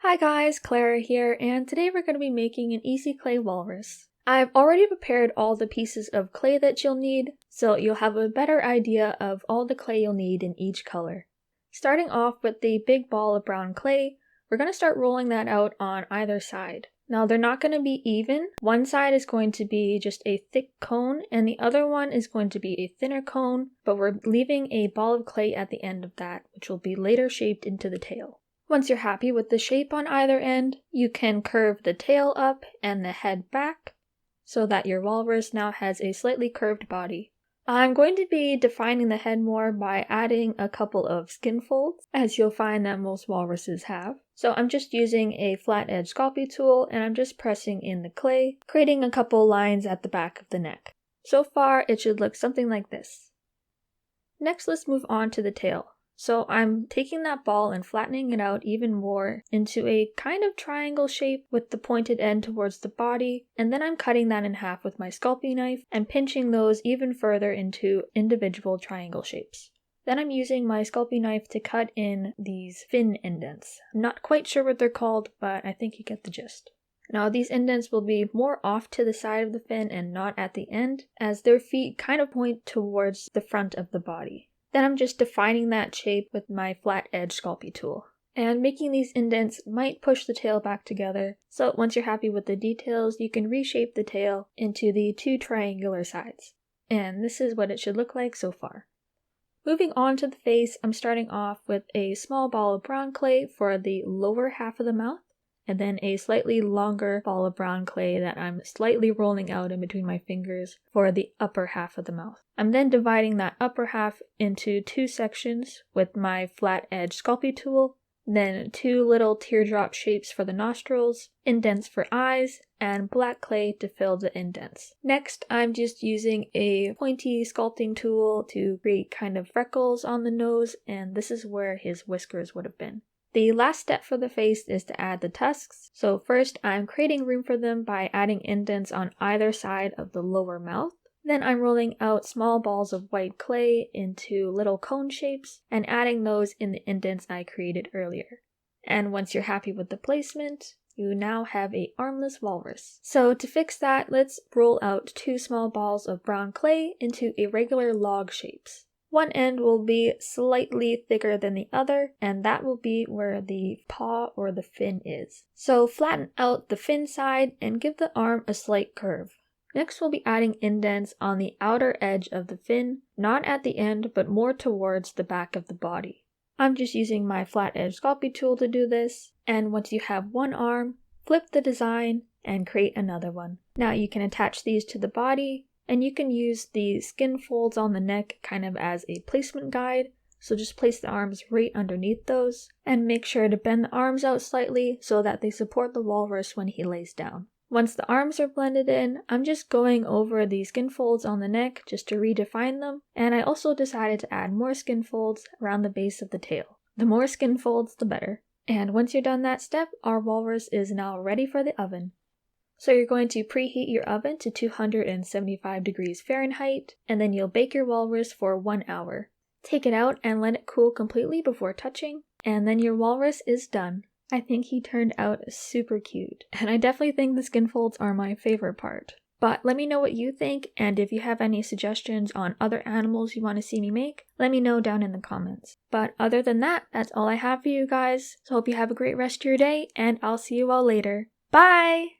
Hi guys, Clara here, and today we're going to be making an easy clay walrus. I've already prepared all the pieces of clay that you'll need, so you'll have a better idea of all the clay you'll need in each color. Starting off with the big ball of brown clay, we're going to start rolling that out on either side. Now they're not going to be even. One side is going to be just a thick cone, and the other one is going to be a thinner cone, but we're leaving a ball of clay at the end of that, which will be later shaped into the tail. Once you're happy with the shape on either end, you can curve the tail up and the head back so that your walrus now has a slightly curved body. I'm going to be defining the head more by adding a couple of skin folds, as you'll find that most walruses have. So I'm just using a flat edge Sculpey tool and I'm just pressing in the clay, creating a couple lines at the back of the neck. So far it should look something like this. Next, let's move on to the tail. So I'm taking that ball and flattening it out even more into a kind of triangle shape with the pointed end towards the body, and then I'm cutting that in half with my Sculpey knife and pinching those even further into individual triangle shapes. Then I'm using my Sculpey knife to cut in these fin indents. I'm not quite sure what they're called, but I think you get the gist. Now these indents will be more off to the side of the fin and not at the end, as their feet kind of point towards the front of the body. Then I'm just defining that shape with my flat edge Sculpey tool. And making these indents might push the tail back together, so once you're happy with the details, you can reshape the tail into the two triangular sides. And this is what it should look like so far. Moving on to the face, I'm starting off with a small ball of brown clay for the lower half of the mouth, and then a slightly longer ball of brown clay that I'm slightly rolling out in between my fingers for the upper half of the mouth. I'm then dividing that upper half into two sections with my flat edge Sculpey tool, then two little teardrop shapes for the nostrils, indents for eyes, and black clay to fill the indents. Next, I'm just using a pointy sculpting tool to create kind of freckles on the nose, and this is where his whiskers would have been. The last step for the face is to add the tusks, so first I'm creating room for them by adding indents on either side of the lower mouth. Then I'm rolling out small balls of white clay into little cone shapes and adding those in the indents I created earlier. And once you're happy with the placement, you now have a armless walrus. So to fix that, let's roll out two small balls of brown clay into irregular log shapes. One end will be slightly thicker than the other, and that will be where the paw or the fin is. So flatten out the fin side and give the arm a slight curve. Next we'll be adding indents on the outer edge of the fin, not at the end but more towards the back of the body. I'm just using my flat edge Sculpey tool to do this, and once you have one arm, flip the design and create another one. Now you can attach these to the body, and you can use the skin folds on the neck kind of as a placement guide, so just place the arms right underneath those, and make sure to bend the arms out slightly so that they support the walrus when he lays down. Once the arms are blended in, I'm just going over the skin folds on the neck just to redefine them, and I also decided to add more skin folds around the base of the tail. The more skin folds, the better. And once you're done that step, our walrus is now ready for the oven. So you're going to preheat your oven to 275 degrees Fahrenheit, and then you'll bake your walrus for 1 hour. Take it out and let it cool completely before touching, and then your walrus is done. I think he turned out super cute, and I definitely think the skin folds are my favorite part. But let me know what you think, and if you have any suggestions on other animals you want to see me make, let me know down in the comments. But other than that, that's all I have for you guys, so hope you have a great rest of your day, and I'll see you all later. Bye!